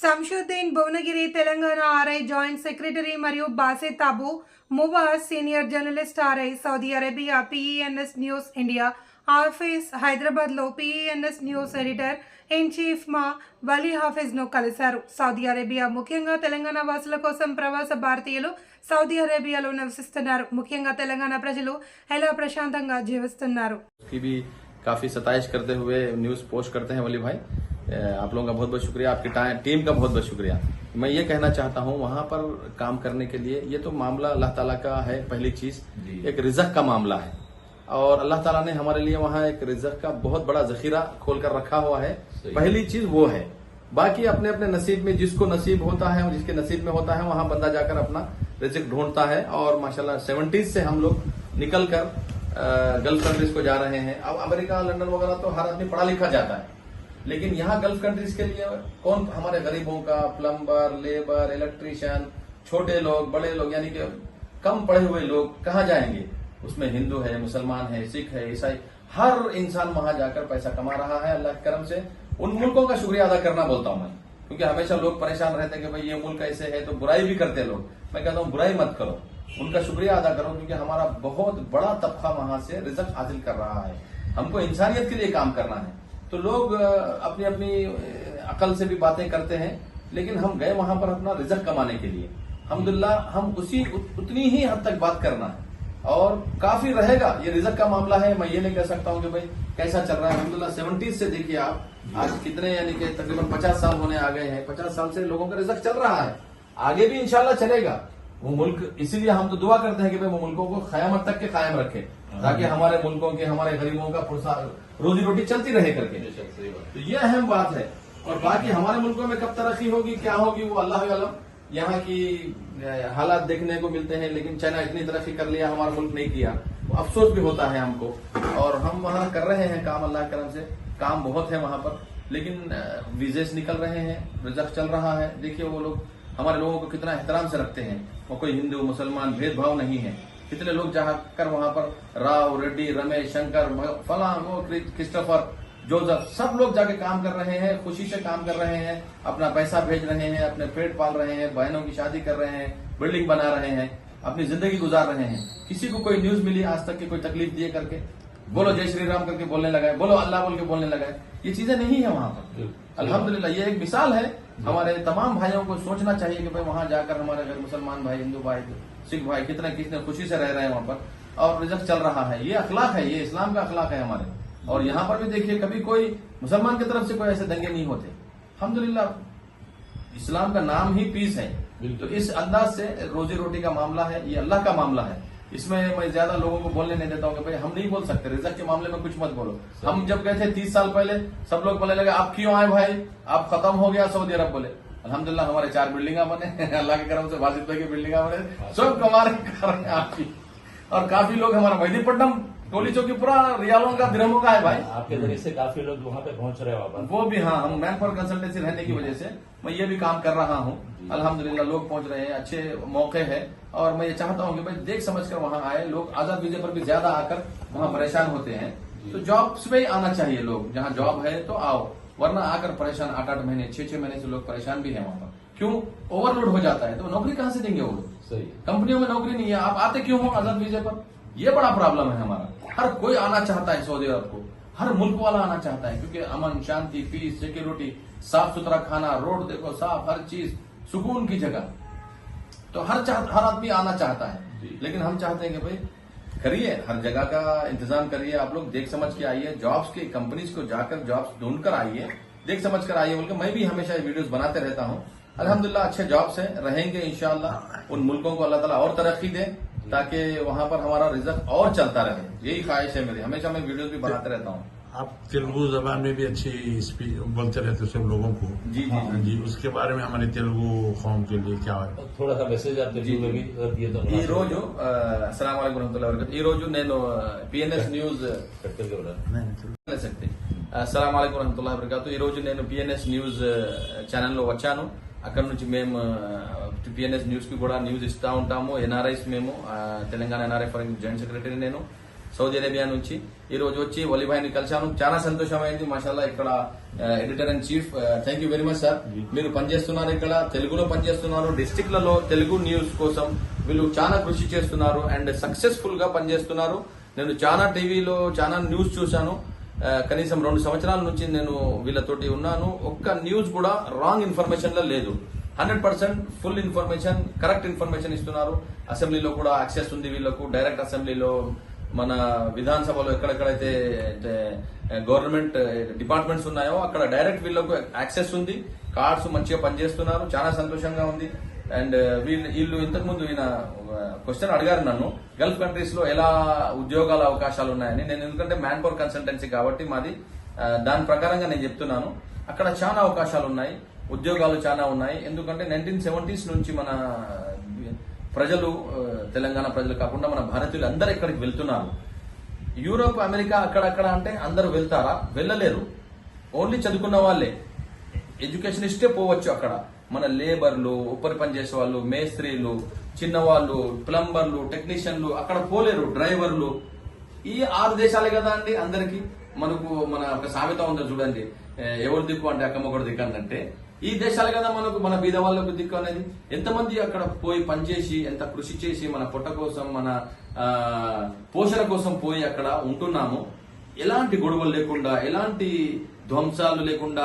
Samshuddin Bhuvanagiri Telangana RI joint secretary మరియు Basit Abu Mubas senior journalist RI Saudi Arabia PENS news India office హైదరాబాద్లో PENS news editor in chief మా వలీ హాఫీజ్ను కలిశారు. Saudi Arabia ముఖ్యంగా తెలంగాణ వాసుల కోసం ప్రవాస భారతీయులు సౌదీ అరేబియాలో నివసిస్తున్నారు. ముఖ్యంగా తెలంగాణ ప్రజలు ఎలా ప్రశాంతంగా జీవిస్తున్నారు. काफी सताइश करते हुए न्यूज पोस्ट करते हैं वली भाई, आप लोगों का बहुत बहुत शुक्रिया, आपकी टीम का बहुत बहुत शुक्रिया। मैं ये कहना चाहता हूँ वहां पर काम करने के लिए ये तो मामला अल्लाह ताला का है। पहली चीज एक रिज़्क़ का मामला है और अल्लाह ताला ने हमारे लिए वहां एक रिज़्क़ का बहुत बड़ा जखीरा खोल कर रखा हुआ है। पहली चीज वो है। बाकी अपने अपने नसीब में जिसको नसीब होता है और जिसके नसीब में होता है वहां बंदा जाकर अपना रिज़्क़ ढूंढता है। और माशाल्लाह 70s से हम लोग निकल कर गल्फ कंट्रीज को जा रहे हैं। अब अमेरिका लंदन वगैरह तो हर आदमी पढ़ा लिखा जाता है, लेकिन यहाँ गल्फ कंट्रीज के लिए कौन हमारे गरीबों का प्लम्बर, लेबर, इलेक्ट्रीशियन, छोटे लोग, बड़े लोग यानी कि कम पढ़े हुए लोग कहाँ जाएंगे? उसमें हिंदू है, मुसलमान है, सिख है, ईसाई, हर इंसान वहां जाकर पैसा कमा रहा है। अल्लाह के करम से उन मुल्कों का शुक्रिया अदा करना बोलता हूं मैं, क्योंकि हमेशा लोग परेशान रहते हैं कि भाई ये मुल्क ऐसे है, तो बुराई भी करते लोग। मैं कहता हूँ बुराई मत करो, उनका शुक्रिया अदा करो, क्योंकि हमारा बहुत बड़ा तबका वहां से रिज़्क़ हासिल कर रहा है। हमको इंसानियत के लिए काम करना है। तो लोग अपनी अपनी अकल से भी बातें करते हैं, लेकिन हम गए वहां पर अपना रिज़्क़ कमाने के लिए। अल्हम्दुलिल्लाह हम उतनी ही हद तक बात करना है और काफी रहेगा। ये रिज़्क़ का मामला है, मैं ये नहीं कह सकता हूँ कि भाई कैसा चल रहा है। अल्हम्दुलिल्लाह 70s से देखिए आप आज कितने यानी कि तकरीबन 50 साल होने आ गए हैं। 50 साल से लोगों का रिज़्क़ चल रहा है, आगे भी इंशाल्लाह चलेगा वो मुल्क। इसीलिए हम तो दुआ करते हैं कि भाई वो मुल्कों को क़यामत तक के कायम रखे, ताकि हमारे मुल्कों के, हमारे गरीबों का रोजी रोटी चलती रहे करके। तो ये अहम बात है। और बाकी हमारे मुल्कों में कब तरक्की होगी, क्या होगी, वो अल्लाह अलम। यहाँ की हालात देखने को मिलते हैं, लेकिन चाइना इतनी तरक्की कर लिया, हमारा मुल्क नहीं किया, वो अफसोस भी होता है हमको। और हम वहाँ कर रहे हैं काम, अल्लाह के करम से काम बहुत है वहां पर, लेकिन वीजेस निकल रहे हैं, रिज़्क़ चल रहा है। देखिए वो लोग हमारे लोगों को कितना एहतराम से रखते हैं, वो कोई हिंदू मुसलमान भेदभाव नहीं है। कितने लोग जाकर वहां पर राव, रेड्डी, रमेश, शंकर, फलां, वो क्रिस्टोफर, जोसेफ, सब लोग जाके काम कर रहे हैं, खुशी से काम कर रहे हैं, अपना पैसा भेज रहे हैं, अपने पेट पाल रहे हैं, बहनों की शादी कर रहे हैं, बिल्डिंग बना रहे हैं, अपनी जिंदगी गुजार रहे हैं। किसी को कोई न्यूज मिली आज तक की कोई तकलीफ दिए करके, बोलो जय श्री राम करके बोलने लगा है, बोलो अल्लाह बोल के बोलने लगा है, ये चीजें नहीं है वहां पर। अल्हम्दुलिल्लाह ये एक मिसाल है। हमारे तमाम भाइयों को सोचना चाहिए कि भाई वहां जाकर हमारे घर मुसलमान भाई, हिंदू भाई, सिख भाई कितने खुशी से रह रहे हैं वहां पर और रिज़्क़ चल रहा है। ये अखलाक है, ये इस्लाम का अखलाक है हमारे। और यहाँ पर भी देखिए कभी कोई मुसलमान की तरफ से कोई ऐसे दंगे नहीं होते। अल्हम्दुलिल्लाह इस्लाम का नाम ही पीस है। तो इस अंदाज से रोजी रोटी का मामला है, ये अल्लाह का मामला है। इसमें मैं ज्यादा लोगों को बोलने नहीं देता हूँ कि भाई हम नहीं बोल सकते, रिज़्क़ के मामले में कुछ मत बोलो। हम जब गए थे 30 साल पहले, सब लोग बोलने लगे आप क्यों आए भाई, आप खत्म हो गया सऊदी अरब। बोले अल्हम्दुलिल्लाह हमारे 4 बिल्डिंगा बने अल्लाह के करम से, बासित भाई की बिल्डिंगा बने, सब हमारे कारण आपकी। और काफी लोग हमारा मेहदीपट्टनम टोली चौकी पूरा रियालों का, दिरहमों का है भाई। आपके जरिए से काफी लोग वहाँ पे पहुंच रहे हो आप। वो भी हाँ, हम मैन फॉर कंसल्टेंसी रहने की वजह से मैं ये भी काम कर रहा हूँ। अल्हम्दुलिल्लाह लोग पहुंच रहे हैं, अच्छे मौके है। और मैं ये चाहता हूँ कि भाई देख समझ कर वहाँ आए लोग। आजाद वीजे पर भी ज्यादा आकर वहाँ परेशान होते हैं, तो जॉब्स में ही आना चाहिए लोग। जहाँ जॉब है तो आओ, वरना आकर परेशान 8-8 महीने 6-6 महीने से लोग परेशान भी है वहाँ पर। क्यों? ओवरलोड हो जाता है, तो नौकरी कहाँ से देंगे वो लोग? सही, कंपनियों में नौकरी नहीं है, आप आते क्यों हो आजाद वीजे पर? ये बड़ा प्रॉब्लम है हमारा। हर कोई आना चाहता है सऊदी अरब को, हर मुल्क वाला आना चाहता है, क्योंकि अमन, शांति, पीस, सिक्योरिटी, साफ सुथरा खाना, रोड देखो साफ, हर चीज सुकून की जगह। तो हर आदमी आना चाहता है, लेकिन हम चाहते हैं कि भाई करिए, हर जगह का इंतजाम करिए। आप लोग देख समझ के आइए, जॉब्स की कंपनीज को जाकर जॉब्स ढूंढ कर आइए, देख समझ कर आइए। बोलकर मैं भी हमेशा वीडियोस बनाते रहता हूँ। अल्हम्दुलिल्लाह अच्छे जॉब्स हैं, रहेंगे इंशाअल्लाह। उन मुल्कों को अल्लाह ताला और तरक्की दे, ताकि वहां पर हमारा रिज़्क़ और चलता रहे। यही ख्वाहिश है मेरी, हमेशा मैं वीडियोस भी बनाते रहता हूँ। आप तेलुगु जबान में भी अच्छी स्पीच बोलते रहते सब लोगों को। जी जी जी, उसके बारे में हमारे तेलुगु कौम के लिए क्या है? थोड़ा सा मैसेज आप तेलुगु में भी दिए तो। ఈ రోజు अस्सलाम वालेकुम रहमतुल्लाहि व बरकातहू। ఈ రోజు నేను పిఎన్ఎస్ న్యూస్ अस्सलाम वालेकुम रहमतुल्लाहि व बरकातहू। ఈ రోజు నేను పిఎన్ఎస్ న్యూస్ ఛానల్లో వచ్చాను। అక్కడ నుంచి మేము పిఎన్ఎస్ న్యూస్ కి కూడా న్యూస్ ఇస్తా ఉంటాము। ఎన్ఆర్ఐస్ మేము Telangana NRI for joint secretary నేను। సౌదీ అరేబియా నుంచి ఈ రోజు వచ్చి వలీభాయ్ని కలిశాను. చాలా సంతోషమైంది. మాషాల్లా ఇక్కడ editor and chief, thank you very much sir. మీరు పనిచేస్తున్నారు ఇక్కడ, తెలుగులో పనిచేస్తున్నారు, డిస్ట్రిక్ట్లలో తెలుగు న్యూస్ కోసం వీళ్ళు చాలా కృషి చేస్తున్నారు అండ్ సక్సెస్ఫుల్ గా పనిచేస్తున్నారు. నేను చాలా టీవీలో చాలా న్యూస్ చూశాను. కనీసం 2 సంవత్సరాల నుంచి నేను వీళ్ళతోటి ఉన్నాను. ఒక్క న్యూస్ కూడా రాంగ్ ఇన్ఫర్మేషన్ లో లేదు. 100% ఫుల్ ఇన్ఫర్మేషన్, కరెక్ట్ ఇన్ఫర్మేషన్ ఇస్తున్నారు. అసెంబ్లీలో కూడా యాక్సెస్ ఉంది వీళ్ళకు. డైరెక్ట్ అసెంబ్లీలో మన విధానసభలో ఎక్కడెక్కడైతే గవర్నమెంట్ డిపార్ట్మెంట్స్ ఉన్నాయో అక్కడ డైరెక్ట్ వీళ్ళకు యాక్సెస్ ఉంది. కార్డ్స్ మంచిగా పనిచేస్తున్నారు. చాలా సంతోషంగా ఉంది. అండ్ వీళ్ళు ఇంతకు ముందు ఈయన క్వశ్చన్ అడిగారు నన్ను, గల్ఫ్ కంట్రీస్ లో ఎలా ఉద్యోగాల అవకాశాలు ఉన్నాయని. నేను ఎందుకంటే మ్యాన్ పవర్ కన్సల్టెన్సీ కాబట్టి మాది, దాని ప్రకారంగా నేను చెప్తున్నాను. అక్కడ చాలా అవకాశాలు ఉన్నాయి, ఉద్యోగాలు చాలా ఉన్నాయి. ఎందుకంటే 1970s నుంచి మన ప్రజలు, తెలంగాణ ప్రజలు కాకుండా మన భారతీయులు అందరూ ఇక్కడికి వెళ్తున్నారు. యూరోప్, అమెరికా అక్కడక్కడ అంటే అందరూ వెళ్తారా? వెళ్ళలేరు. ఓన్లీ చదువుకున్న వాళ్ళే, ఎడ్యుకేషన్ ఇస్తే పోవచ్చు. అక్కడ మన లేబర్లు, ఉప్పరి పని చేసే వాళ్ళు, మేస్త్రీలు, చిన్నవాళ్ళు, ప్లంబర్లు, టెక్నీషియన్లు అక్కడ పోలేరు. డ్రైవర్లు. ఈ 6 దేశాలే కదా అండి అందరికి. మన ఒక సామెత ఉందో చూడండి, ఎవరు దిక్కు అంటే అక్కమ్మొకడు దిక్కు అంటే. ఈ దేశాలే కదా మన బీద వాళ్ళకు దిక్కు అనేది. ఎంతమంది అక్కడ పోయి పనిచేసి, ఎంత కృషి చేసి మన పొట్ట కోసం, మన పోషణ కోసం పోయి అక్కడ ఉంటున్నాము. ఎలాంటి గొడవలు లేకుండా, ఎలాంటి ధ్వంసాలు లేకుండా.